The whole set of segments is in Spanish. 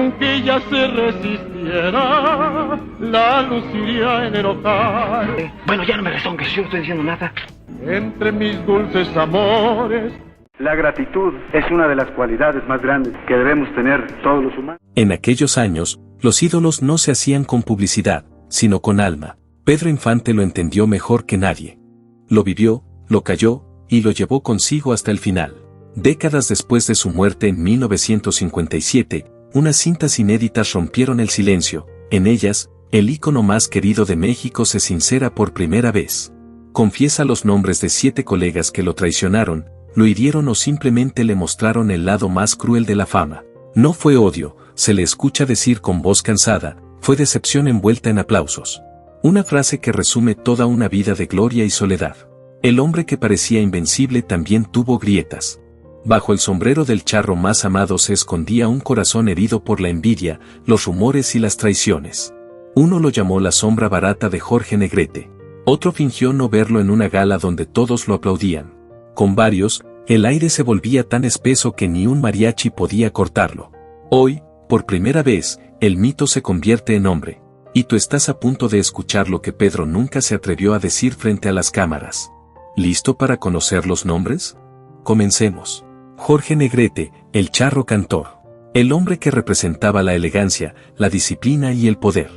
aunque ella se resistiera, la luz iría en el hogar. Bueno, ya no me rezongues, yo no estoy diciendo nada. Entre mis dulces amores. La gratitud es una de las cualidades más grandes que debemos tener todos los humanos. En aquellos años, los ídolos no se hacían con publicidad, sino con alma. Pedro Infante lo entendió mejor que nadie. Lo vivió, lo cayó, y lo llevó consigo hasta el final. Décadas después de su muerte en 1957, unas cintas inéditas rompieron el silencio. En ellas, el ícono más querido de México se sincera por primera vez. Confiesa los nombres de 7 colegas que lo traicionaron, lo hirieron o simplemente le mostraron el lado más cruel de la fama. No fue odio, se le escucha decir con voz cansada, fue decepción envuelta en aplausos. Una frase que resume toda una vida de gloria y soledad. El hombre que parecía invencible también tuvo grietas. Bajo el sombrero del charro más amado se escondía un corazón herido por la envidia, los rumores y las traiciones. Uno lo llamó la sombra barata de Jorge Negrete. Otro fingió no verlo en una gala donde todos lo aplaudían. Con varios, el aire se volvía tan espeso que ni un mariachi podía cortarlo. Hoy, por primera vez, el mito se convierte en hombre. Y tú estás a punto de escuchar lo que Pedro nunca se atrevió a decir frente a las cámaras. ¿Listo para conocer los nombres? Comencemos. Jorge Negrete, el charro cantor. El hombre que representaba la elegancia, la disciplina y el poder.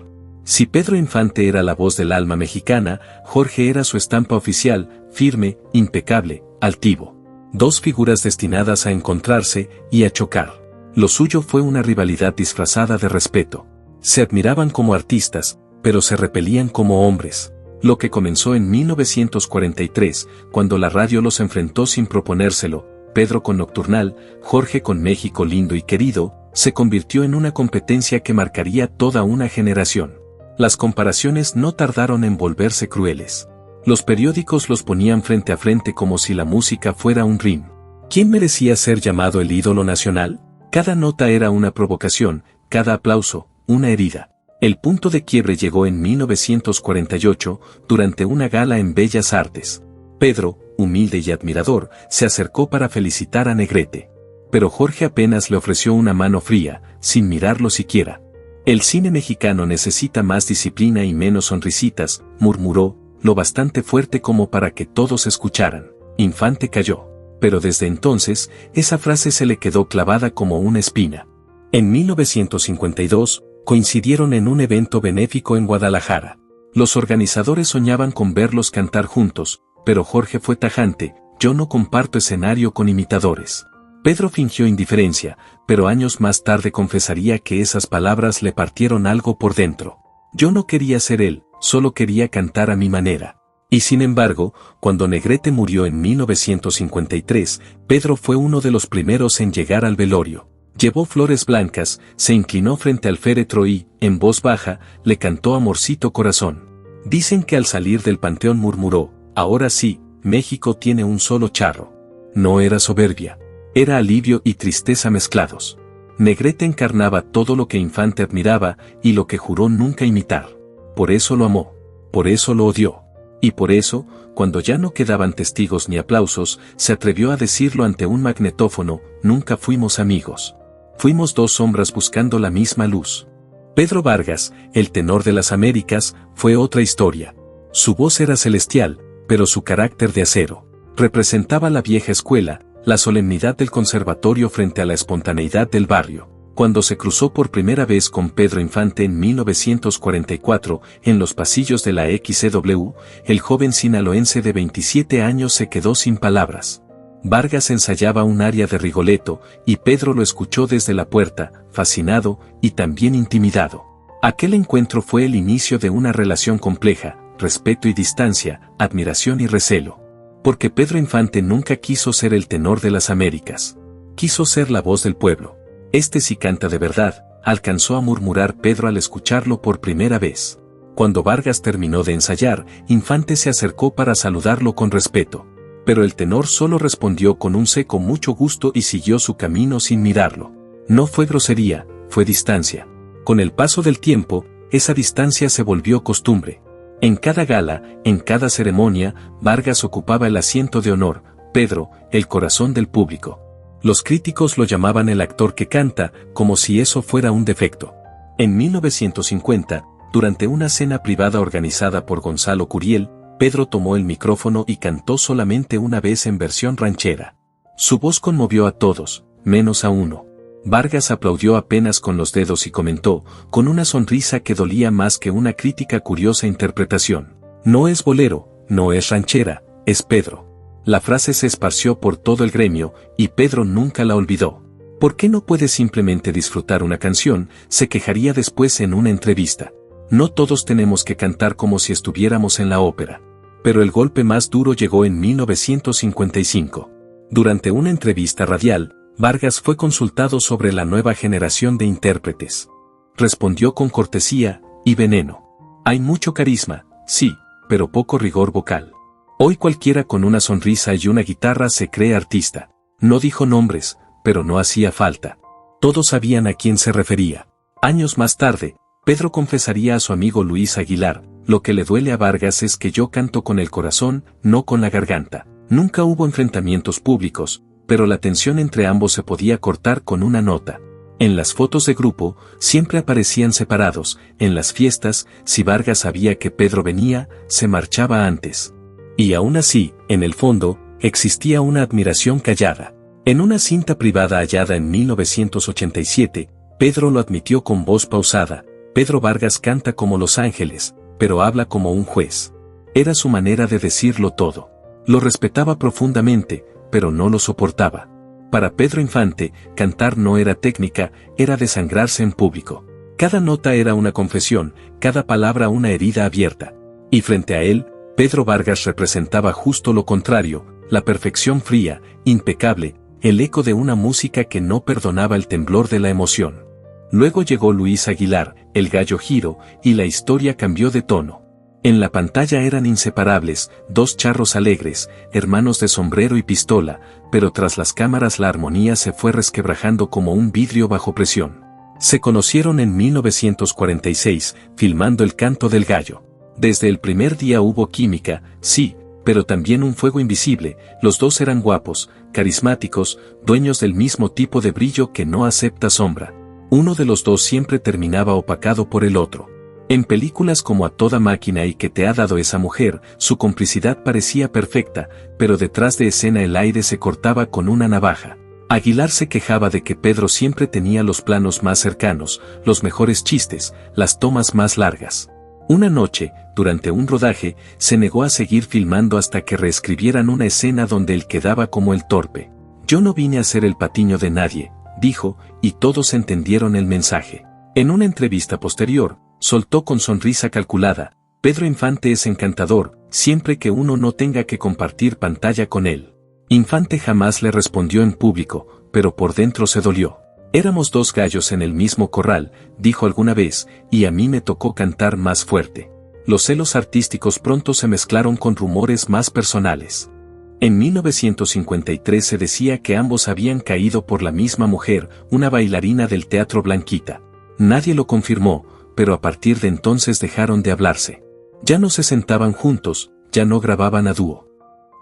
Si Pedro Infante era la voz del alma mexicana, Jorge era su estampa oficial, firme, impecable, altivo. Dos figuras destinadas a encontrarse y a chocar. Lo suyo fue una rivalidad disfrazada de respeto. Se admiraban como artistas, pero se repelían como hombres. Lo que comenzó en 1943, cuando la radio los enfrentó sin proponérselo, Pedro con Nocturnal, Jorge con México lindo y querido, se convirtió en una competencia que marcaría toda una generación. Las comparaciones no tardaron en volverse crueles. Los periódicos los ponían frente a frente como si la música fuera un ring. ¿Quién merecía ser llamado el ídolo nacional? Cada nota era una provocación, cada aplauso, una herida. El punto de quiebre llegó en 1948, durante una gala en Bellas Artes. Pedro, humilde y admirador, se acercó para felicitar a Negrete. Pero Jorge apenas le ofreció una mano fría, sin mirarlo siquiera. El cine mexicano necesita más disciplina y menos sonrisitas, murmuró, lo bastante fuerte como para que todos escucharan. Infante cayó. Pero desde entonces, esa frase se le quedó clavada como una espina. En 1952, coincidieron en un evento benéfico en Guadalajara. Los organizadores soñaban con verlos cantar juntos, pero Jorge fue tajante, yo no comparto escenario con imitadores. Pedro fingió indiferencia, pero años más tarde confesaría que esas palabras le partieron algo por dentro. Yo no quería ser él, solo quería cantar a mi manera. Y sin embargo, cuando Negrete murió en 1953, Pedro fue uno de los primeros en llegar al velorio. Llevó flores blancas, se inclinó frente al féretro y, en voz baja, le cantó Amorcito Corazón. Dicen que al salir del panteón murmuró, ahora sí, México tiene un solo charro. No era soberbia. Era alivio y tristeza mezclados. Negrete encarnaba todo lo que Infante admiraba y lo que juró nunca imitar. Por eso lo amó. Por eso lo odió. Y por eso, cuando ya no quedaban testigos ni aplausos, se atrevió a decirlo ante un magnetófono, nunca fuimos amigos. Fuimos dos sombras buscando la misma luz. Pedro Vargas, el tenor de las Américas, fue otra historia. Su voz era celestial, pero su carácter de acero. Representaba la vieja escuela, la solemnidad del conservatorio frente a la espontaneidad del barrio. Cuando se cruzó por primera vez con Pedro Infante en 1944, en los pasillos de la XCW, el joven sinaloense de 27 años se quedó sin palabras. Vargas ensayaba un aria de Rigoletto, y Pedro lo escuchó desde la puerta, fascinado y también intimidado. Aquel encuentro fue el inicio de una relación compleja, respeto y distancia, admiración y recelo. Porque Pedro Infante nunca quiso ser el tenor de las Américas. Quiso ser la voz del pueblo. Este sí canta de verdad, alcanzó a murmurar Pedro al escucharlo por primera vez. Cuando Vargas terminó de ensayar, Infante se acercó para saludarlo con respeto. Pero el tenor solo respondió con un seco mucho gusto y siguió su camino sin mirarlo. No fue grosería, fue distancia. Con el paso del tiempo, esa distancia se volvió costumbre. En cada gala, en cada ceremonia, Vargas ocupaba el asiento de honor, Pedro, el corazón del público. Los críticos lo llamaban el actor que canta, como si eso fuera un defecto. En 1950, durante una cena privada organizada por Gonzalo Curiel, Pedro tomó el micrófono y cantó solamente una vez en versión ranchera. Su voz conmovió a todos, menos a uno. Vargas aplaudió apenas con los dedos y comentó, con una sonrisa que dolía más que una crítica curiosa interpretación: no es bolero, no es ranchera, es Pedro. La frase se esparció por todo el gremio, y Pedro nunca la olvidó. ¿Por qué no puedes simplemente disfrutar una canción?, se quejaría después en una entrevista. No todos tenemos que cantar como si estuviéramos en la ópera. Pero el golpe más duro llegó en 1955. Durante una entrevista radial, Vargas fue consultado sobre la nueva generación de intérpretes. Respondió con cortesía y veneno: hay mucho carisma, sí, pero poco rigor vocal. Hoy cualquiera con una sonrisa y una guitarra se cree artista. No dijo nombres, pero no hacía falta. Todos sabían a quién se refería. Años más tarde, Pedro confesaría a su amigo Luis Aguilar: lo que le duele a Vargas es que yo canto con el corazón, no con la garganta. Nunca hubo enfrentamientos públicos, pero la tensión entre ambos se podía cortar con una nota. En las fotos de grupo, siempre aparecían separados. En las fiestas, si Vargas sabía que Pedro venía, se marchaba antes. Y aún así, en el fondo, existía una admiración callada. En una cinta privada hallada en 1987, Pedro lo admitió con voz pausada: Pedro Vargas canta como Los Ángeles, pero habla como un juez. Era su manera de decirlo todo. Lo respetaba profundamente, pero no lo soportaba. Para Pedro Infante, cantar no era técnica, era desangrarse en público. Cada nota era una confesión, cada palabra una herida abierta. Y frente a él, Pedro Vargas representaba justo lo contrario: la perfección fría, impecable, el eco de una música que no perdonaba el temblor de la emoción. Luego llegó Luis Aguilar, el Gallo Giro, y la historia cambió de tono. En la pantalla eran inseparables, dos charros alegres, hermanos de sombrero y pistola, pero tras las cámaras la armonía se fue resquebrajando como un vidrio bajo presión. Se conocieron en 1946, filmando El Canto del Gallo. Desde el primer día hubo química, sí, pero también un fuego invisible. Los dos eran guapos, carismáticos, dueños del mismo tipo de brillo que no acepta sombra. Uno de los dos siempre terminaba opacado por el otro. En películas como A Toda Máquina y ¿Qué te ha dado esa mujer?, su complicidad parecía perfecta, pero detrás de escena el aire se cortaba con una navaja. Aguilar se quejaba de que Pedro siempre tenía los planos más cercanos, los mejores chistes, las tomas más largas. Una noche, durante un rodaje, se negó a seguir filmando hasta que reescribieran una escena donde él quedaba como el torpe. Yo no vine a ser el patiño de nadie, dijo, y todos entendieron el mensaje. En una entrevista posterior, soltó con sonrisa calculada: Pedro Infante es encantador, siempre que uno no tenga que compartir pantalla con él. Infante jamás le respondió en público, pero por dentro se dolió. Éramos dos gallos en el mismo corral, dijo alguna vez, y a mí me tocó cantar más fuerte. Los celos artísticos pronto se mezclaron con rumores más personales. En 1953 se decía que ambos habían caído por la misma mujer, una bailarina del Teatro Blanquita. Nadie lo confirmó, pero a partir de entonces dejaron de hablarse. Ya no se sentaban juntos, ya no grababan a dúo.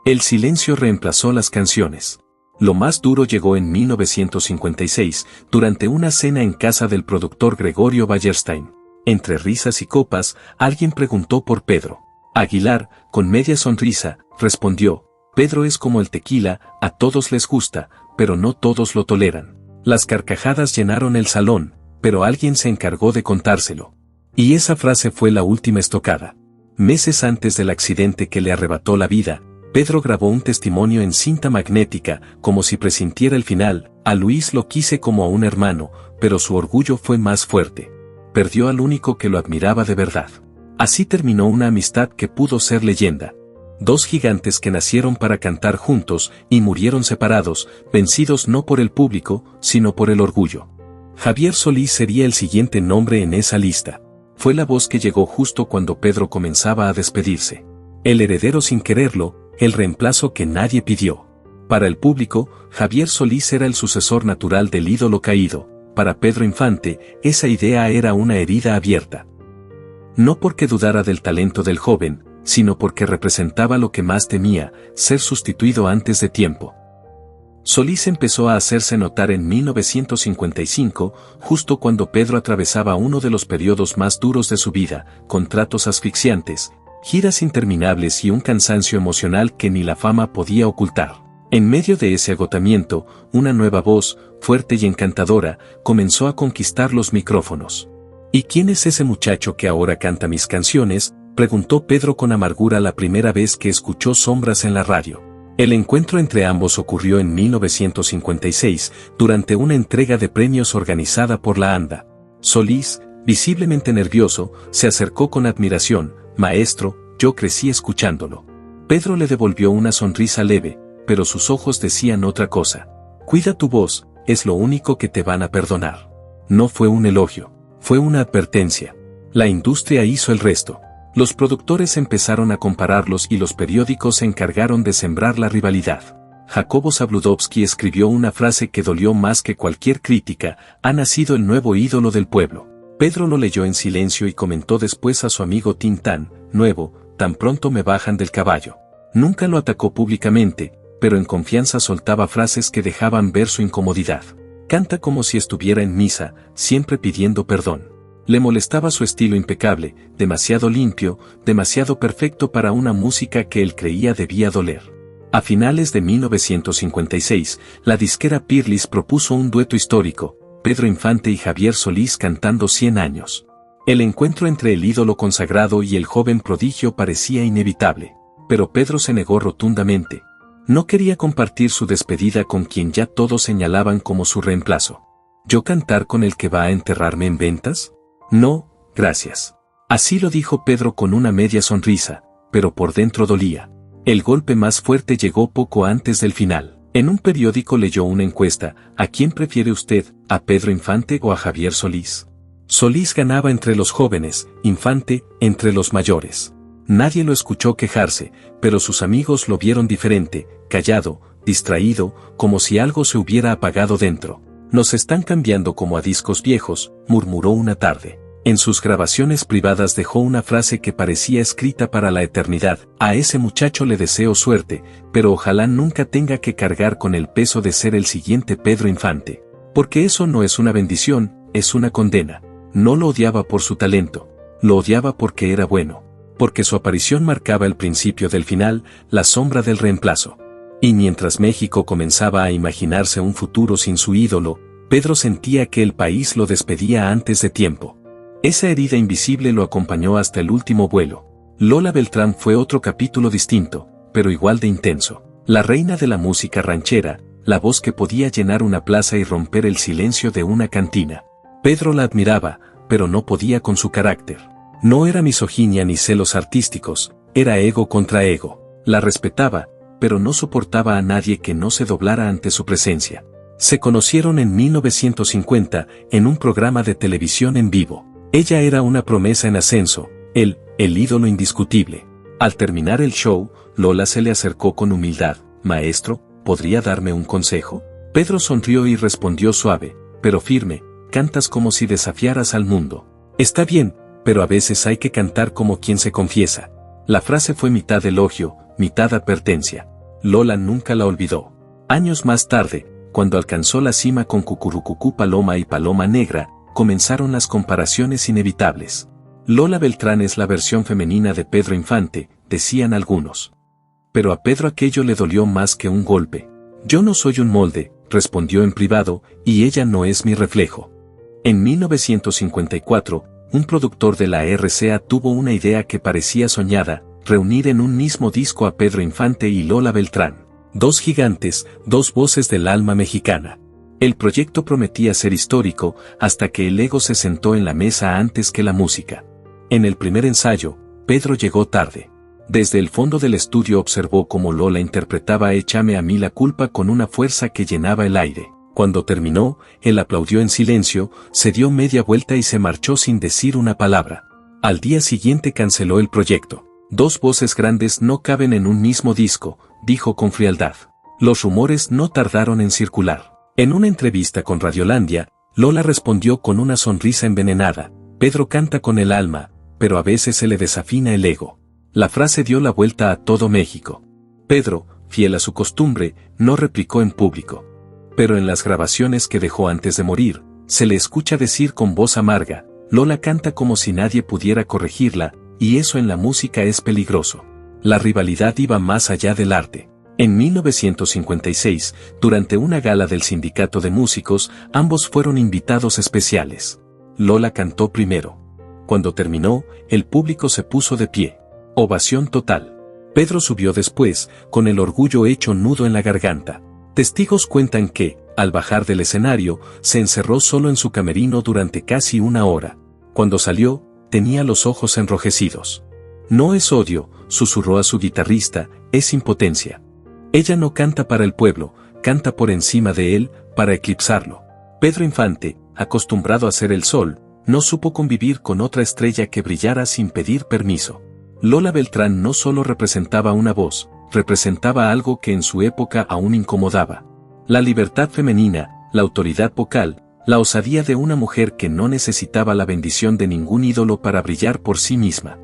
El silencio reemplazó las canciones. Lo más duro llegó en 1956, durante una cena en casa del productor Gregorio Ballerstein. Entre risas y copas, alguien preguntó por Pedro. Aguilar, con media sonrisa, respondió: Pedro es como el tequila, a todos les gusta, pero no todos lo toleran. Las carcajadas llenaron el salón, pero alguien se encargó de contárselo. Y esa frase fue la última estocada. Meses antes del accidente que le arrebató la vida, Pedro grabó un testimonio en cinta magnética, como si presintiera el final: a Luis lo quise como a un hermano, pero su orgullo fue más fuerte. Perdió al único que lo admiraba de verdad. Así terminó una amistad que pudo ser leyenda. Dos gigantes que nacieron para cantar juntos y murieron separados, vencidos no por el público, sino por el orgullo. Javier Solís sería el siguiente nombre en esa lista. Fue la voz que llegó justo cuando Pedro comenzaba a despedirse. El heredero sin quererlo, el reemplazo que nadie pidió. Para el público, Javier Solís era el sucesor natural del ídolo caído. Para Pedro Infante, esa idea era una herida abierta. No porque dudara del talento del joven, sino porque representaba lo que más temía: ser sustituido antes de tiempo. Solís empezó a hacerse notar en 1955, justo cuando Pedro atravesaba uno de los periodos más duros de su vida, contratos asfixiantes, giras interminables y un cansancio emocional que ni la fama podía ocultar. En medio de ese agotamiento, una nueva voz, fuerte y encantadora, comenzó a conquistar los micrófonos. ¿Y quién es ese muchacho que ahora canta mis canciones?, preguntó Pedro con amargura la primera vez que escuchó Sombras en la radio. El encuentro entre ambos ocurrió en 1956, durante una entrega de premios organizada por la ANDA. Solís, visiblemente nervioso, se acercó con admiración. «Maestro, yo crecí escuchándolo». Pedro le devolvió una sonrisa leve, pero sus ojos decían otra cosa. «Cuida tu voz, es lo único que te van a perdonar». No fue un elogio, fue una advertencia. La industria hizo el resto. Los productores empezaron a compararlos y los periódicos se encargaron de sembrar la rivalidad. Jacobo Zabludovsky escribió una frase que dolió más que cualquier crítica: «Ha nacido el nuevo ídolo del pueblo». Pedro lo leyó en silencio y comentó después a su amigo Tintán: «Nuevo, tan pronto me bajan del caballo». Nunca lo atacó públicamente, pero en confianza soltaba frases que dejaban ver su incomodidad. «Canta como si estuviera en misa, siempre pidiendo perdón». Le molestaba su estilo impecable, demasiado limpio, demasiado perfecto para una música que él creía debía doler. A finales de 1956, la disquera Peerless propuso un dueto histórico: Pedro Infante y Javier Solís cantando 100 años. El encuentro entre el ídolo consagrado y el joven prodigio parecía inevitable, pero Pedro se negó rotundamente. No quería compartir su despedida con quien ya todos señalaban como su reemplazo. ¿Yo cantar con el que va a enterrarme en ventas? No, gracias. Así lo dijo Pedro con una media sonrisa, pero por dentro dolía. El golpe más fuerte llegó poco antes del final. En un periódico leyó una encuesta: ¿a quién prefiere usted, a Pedro Infante o a Javier Solís? Solís ganaba entre los jóvenes, Infante entre los mayores. Nadie lo escuchó quejarse, pero sus amigos lo vieron diferente, callado, distraído, como si algo se hubiera apagado dentro. «Nos están cambiando como a discos viejos», murmuró una tarde. En sus grabaciones privadas dejó una frase que parecía escrita para la eternidad: «A ese muchacho le deseo suerte, pero ojalá nunca tenga que cargar con el peso de ser el siguiente Pedro Infante. Porque eso no es una bendición, es una condena». No lo odiaba por su talento, lo odiaba porque era bueno. Porque su aparición marcaba el principio del final, la sombra del reemplazo. Y mientras México comenzaba a imaginarse un futuro sin su ídolo, Pedro sentía que el país lo despedía antes de tiempo. Esa herida invisible lo acompañó hasta el último vuelo. Lola Beltrán fue otro capítulo distinto, pero igual de intenso. La reina de la música ranchera, la voz que podía llenar una plaza y romper el silencio de una cantina. Pedro la admiraba, pero no podía con su carácter. No era misoginia ni celos artísticos, era ego contra ego. La respetaba, pero no soportaba a nadie que no se doblara ante su presencia. Se conocieron en 1950, en un programa de televisión en vivo. Ella era una promesa en ascenso, él, el ídolo indiscutible. Al terminar el show, Lola se le acercó con humildad: «Maestro, ¿podría darme un consejo?». Pedro sonrió y respondió suave, pero firme: «Cantas como si desafiaras al mundo». «Está bien, pero a veces hay que cantar como quien se confiesa». La frase fue mitad elogio, mitad advertencia. Lola nunca la olvidó. Años más tarde, cuando alcanzó la cima con Cucurucucú Paloma y Paloma Negra, comenzaron las comparaciones inevitables. Lola Beltrán es la versión femenina de Pedro Infante, decían algunos. Pero a Pedro aquello le dolió más que un golpe. «Yo no soy un molde», respondió en privado, «y ella no es mi reflejo». En 1954, un productor de la RCA tuvo una idea que parecía soñada: reunir en un mismo disco a Pedro Infante y Lola Beltrán. Dos gigantes, dos voces del alma mexicana. El proyecto prometía ser histórico, hasta que el ego se sentó en la mesa antes que la música. En el primer ensayo, Pedro llegó tarde. Desde el fondo del estudio observó cómo Lola interpretaba «Échame a mí la culpa» con una fuerza que llenaba el aire. Cuando terminó, él aplaudió en silencio, se dio media vuelta y se marchó sin decir una palabra. Al día siguiente canceló el proyecto. «Dos voces grandes no caben en un mismo disco», dijo con frialdad. Los rumores no tardaron en circular. En una entrevista con Radiolandia, Lola respondió con una sonrisa envenenada: «Pedro canta con el alma, pero a veces se le desafina el ego». La frase dio la vuelta a todo México. Pedro, fiel a su costumbre, no replicó en público. Pero en las grabaciones que dejó antes de morir, se le escucha decir con voz amarga, Lola canta como si nadie pudiera corregirla, y eso en la música es peligroso. La rivalidad iba más allá del arte. En 1956, durante una gala del Sindicato de Músicos, ambos fueron invitados especiales. Lola cantó primero. Cuando terminó, el público se puso de pie. Ovación total. Pedro subió después, con el orgullo hecho nudo en la garganta. Testigos cuentan que, al bajar del escenario, se encerró solo en su camerino durante casi una hora. Cuando salió, tenía los ojos enrojecidos. No es odio, susurró a su guitarrista, es impotencia. Ella no canta para el pueblo, canta por encima de él, para eclipsarlo. Pedro Infante, acostumbrado a ser el sol, no supo convivir con otra estrella que brillara sin pedir permiso. Lola Beltrán no solo representaba una voz, representaba algo que en su época aún incomodaba. La libertad femenina, la autoridad vocal, la osadía de una mujer que no necesitaba la bendición de ningún ídolo para brillar por sí misma.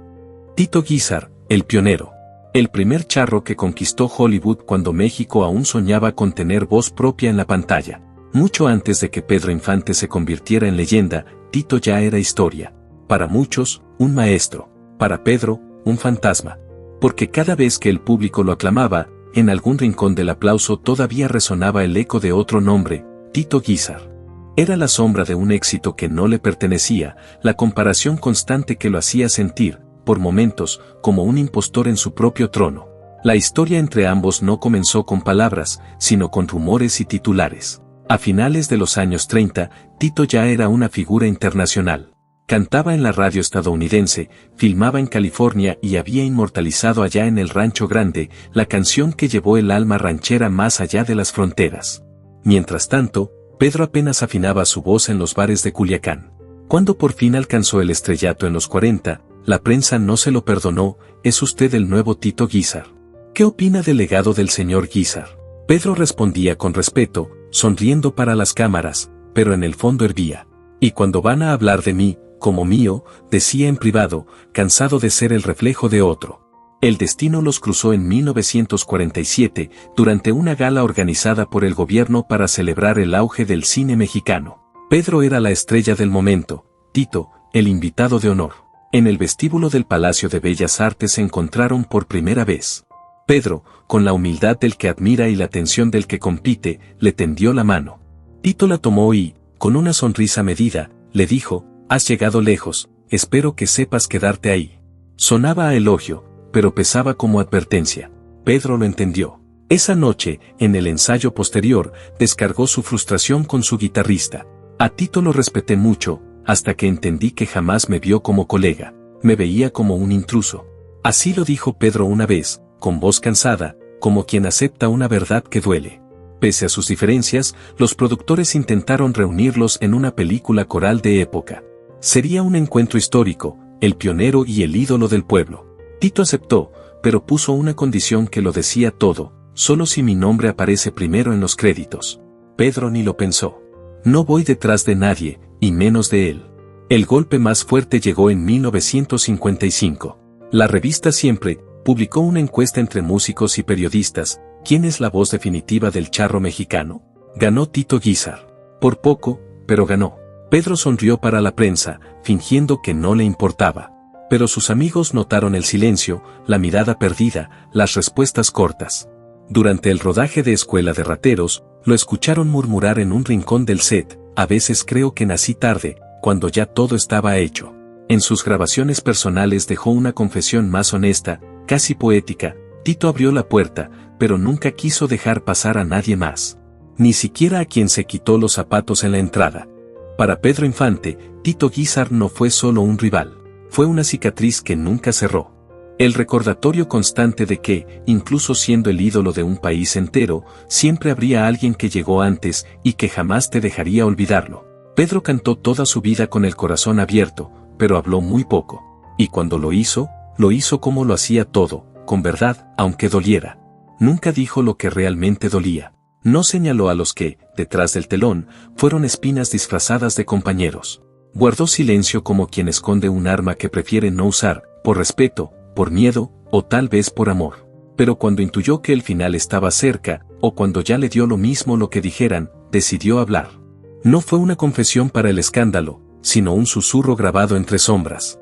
Tito Guízar, el pionero. El primer charro que conquistó Hollywood cuando México aún soñaba con tener voz propia en la pantalla. Mucho antes de que Pedro Infante se convirtiera en leyenda, Tito ya era historia. Para muchos, un maestro. Para Pedro, un fantasma. Porque cada vez que el público lo aclamaba, en algún rincón del aplauso todavía resonaba el eco de otro nombre, Tito Guízar. Era la sombra de un éxito que no le pertenecía, la comparación constante que lo hacía sentir, por momentos, como un impostor en su propio trono. La historia entre ambos no comenzó con palabras, sino con rumores y titulares. A finales de los años 30, Tito ya era una figura internacional. Cantaba en la radio estadounidense, filmaba en California y había inmortalizado allá en el Rancho Grande, la canción que llevó el alma ranchera más allá de las fronteras. Mientras tanto, Pedro apenas afinaba su voz en los bares de Culiacán. Cuando por fin alcanzó el estrellato en los 40, la prensa no se lo perdonó, ¿es usted el nuevo Tito Guízar? ¿Qué opina del legado del señor Guízar? Pedro respondía con respeto, sonriendo para las cámaras, pero en el fondo hervía. Y cuando van a hablar de mí, como mío, decía en privado, cansado de ser el reflejo de otro. El destino los cruzó en 1947, durante una gala organizada por el gobierno para celebrar el auge del cine mexicano. Pedro era la estrella del momento, Tito, el invitado de honor. En el vestíbulo del Palacio de Bellas Artes se encontraron por primera vez. Pedro, con la humildad del que admira y la atención del que compite, le tendió la mano. Tito la tomó y, con una sonrisa medida, le dijo, «Has llegado lejos, espero que sepas quedarte ahí». Sonaba a elogio, pero pesaba como advertencia. Pedro lo entendió. Esa noche, en el ensayo posterior, descargó su frustración con su guitarrista. A Tito lo respeté mucho, hasta que entendí que jamás me vio como colega, me veía como un intruso. Así lo dijo Pedro una vez, con voz cansada, como quien acepta una verdad que duele. Pese a sus diferencias, los productores intentaron reunirlos en una película coral de época. Sería un encuentro histórico, el pionero y el ídolo del pueblo. Tito aceptó, pero puso una condición que lo decía todo, solo si mi nombre aparece primero en los créditos. Pedro ni lo pensó. No voy detrás de nadie, y menos de él. El golpe más fuerte llegó en 1955. La revista Siempre publicó una encuesta entre músicos y periodistas, ¿quién es la voz definitiva del charro mexicano? Ganó Tito Guízar. Por poco, pero ganó. Pedro sonrió para la prensa, fingiendo que no le importaba. Pero sus amigos notaron el silencio, la mirada perdida, las respuestas cortas. Durante el rodaje de Escuela de Rateros, lo escucharon murmurar en un rincón del set, a veces creo que nací tarde, cuando ya todo estaba hecho. En sus grabaciones personales dejó una confesión más honesta, casi poética. Tito abrió la puerta, pero nunca quiso dejar pasar a nadie más. Ni siquiera a quien se quitó los zapatos en la entrada. Para Pedro Infante, Tito Guízar no fue solo un rival. Fue una cicatriz que nunca cerró. El recordatorio constante de que, incluso siendo el ídolo de un país entero, siempre habría alguien que llegó antes y que jamás te dejaría olvidarlo. Pedro cantó toda su vida con el corazón abierto, pero habló muy poco. Y cuando lo hizo como lo hacía todo, con verdad, aunque doliera. Nunca dijo lo que realmente dolía. No señaló a los que, detrás del telón, fueron espinas disfrazadas de compañeros. Guardó silencio como quien esconde un arma que prefiere no usar, por respeto, por miedo, o tal vez por amor. Pero cuando intuyó que el final estaba cerca, o cuando ya le dio lo mismo lo que dijeran, decidió hablar. No fue una confesión para el escándalo, sino un susurro grabado entre sombras.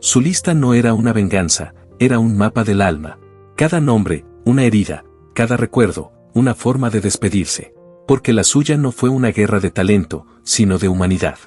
Su lista no era una venganza, era un mapa del alma. Cada nombre, una herida, cada recuerdo, una forma de despedirse. Porque la suya no fue una guerra de talento, sino de humanidad.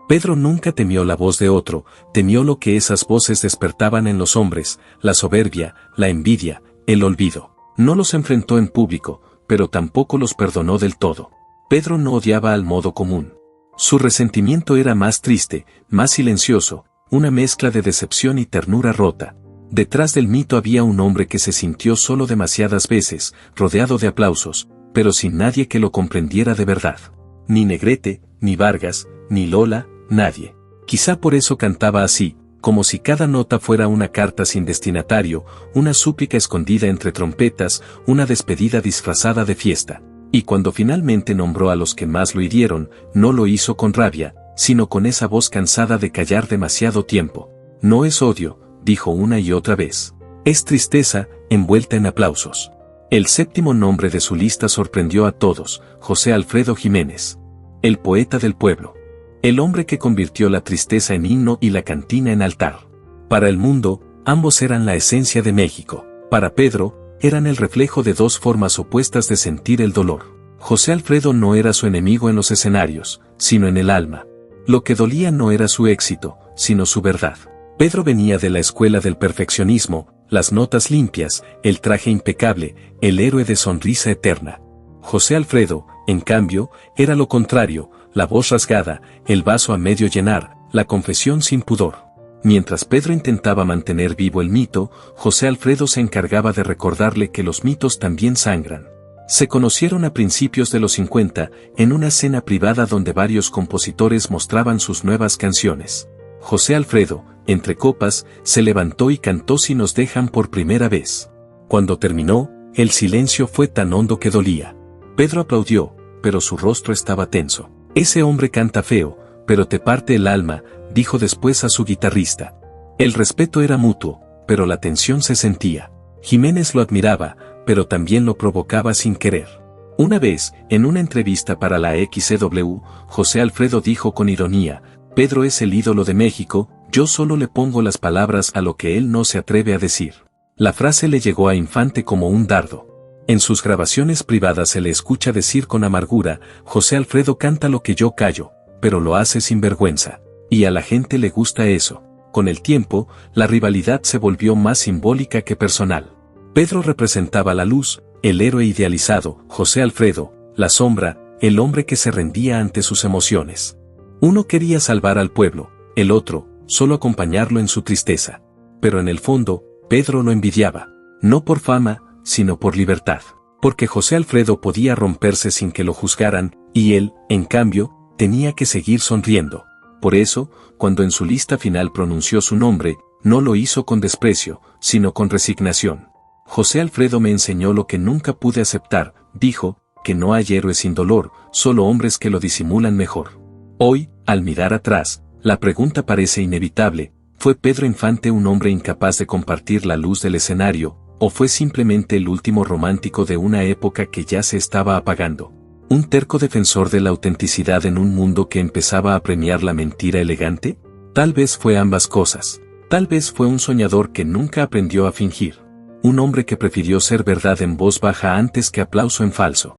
Pedro nunca temió la voz de otro, temió lo que esas voces despertaban en los hombres, la soberbia, la envidia, el olvido. No los enfrentó en público, pero tampoco los perdonó del todo. Pedro no odiaba al modo común. Su resentimiento era más triste, más silencioso, una mezcla de decepción y ternura rota. Detrás del mito había un hombre que se sintió solo demasiadas veces, rodeado de aplausos, pero sin nadie que lo comprendiera de verdad. Ni Negrete, ni Vargas, ni Lola, nadie. Quizá por eso cantaba así, como si cada nota fuera una carta sin destinatario, una súplica escondida entre trompetas, una despedida disfrazada de fiesta. Y cuando finalmente nombró a los que más lo hirieron, no lo hizo con rabia, sino con esa voz cansada de callar demasiado tiempo. No es odio, dijo una y otra vez. Es tristeza, envuelta en aplausos. El séptimo nombre de su lista sorprendió a todos, José Alfredo Jiménez. El poeta del pueblo. El hombre que convirtió la tristeza en himno y la cantina en altar. Para el mundo, ambos eran la esencia de México. Para Pedro, eran el reflejo de dos formas opuestas de sentir el dolor. José Alfredo no era su enemigo en los escenarios, sino en el alma. Lo que dolía no era su éxito, sino su verdad. Pedro venía de la escuela del perfeccionismo, las notas limpias, el traje impecable, el héroe de sonrisa eterna. José Alfredo, en cambio, era lo contrario, la voz rasgada, el vaso a medio llenar, la confesión sin pudor. Mientras Pedro intentaba mantener vivo el mito, José Alfredo se encargaba de recordarle que los mitos también sangran. Se conocieron a principios de los 50, en una cena privada donde varios compositores mostraban sus nuevas canciones. José Alfredo, entre copas, se levantó y cantó Si nos dejan por primera vez. Cuando terminó, el silencio fue tan hondo que dolía. Pedro aplaudió, pero su rostro estaba tenso. Ese hombre canta feo, pero te parte el alma, dijo después a su guitarrista. El respeto era mutuo, pero la tensión se sentía. Jiménez lo admiraba, pero también lo provocaba sin querer. Una vez, en una entrevista para la XCW, José Alfredo dijo con ironía, Pedro es el ídolo de México, yo solo le pongo las palabras a lo que él no se atreve a decir. La frase le llegó a Infante como un dardo. En sus grabaciones privadas se le escucha decir con amargura, José Alfredo canta lo que yo callo, pero lo hace sin vergüenza. Y a la gente le gusta eso. Con el tiempo, la rivalidad se volvió más simbólica que personal. Pedro representaba la luz, el héroe idealizado, José Alfredo, la sombra, el hombre que se rendía ante sus emociones. Uno quería salvar al pueblo, el otro, solo acompañarlo en su tristeza. Pero en el fondo, Pedro lo envidiaba, no por fama, sino por libertad. Porque José Alfredo podía romperse sin que lo juzgaran, y él, en cambio, tenía que seguir sonriendo. Por eso, cuando en su lista final pronunció su nombre, no lo hizo con desprecio, sino con resignación. José Alfredo me enseñó lo que nunca pude aceptar, dijo, que no hay héroes sin dolor, solo hombres que lo disimulan mejor. Hoy, al mirar atrás, la pregunta parece inevitable, ¿fue Pedro Infante un hombre incapaz de compartir la luz del escenario, o fue simplemente el último romántico de una época que ya se estaba apagando? ¿Un terco defensor de la autenticidad en un mundo que empezaba a premiar la mentira elegante? Tal vez fue ambas cosas. Tal vez fue un soñador que nunca aprendió a fingir. Un hombre que prefirió ser verdad en voz baja antes que aplauso en falso.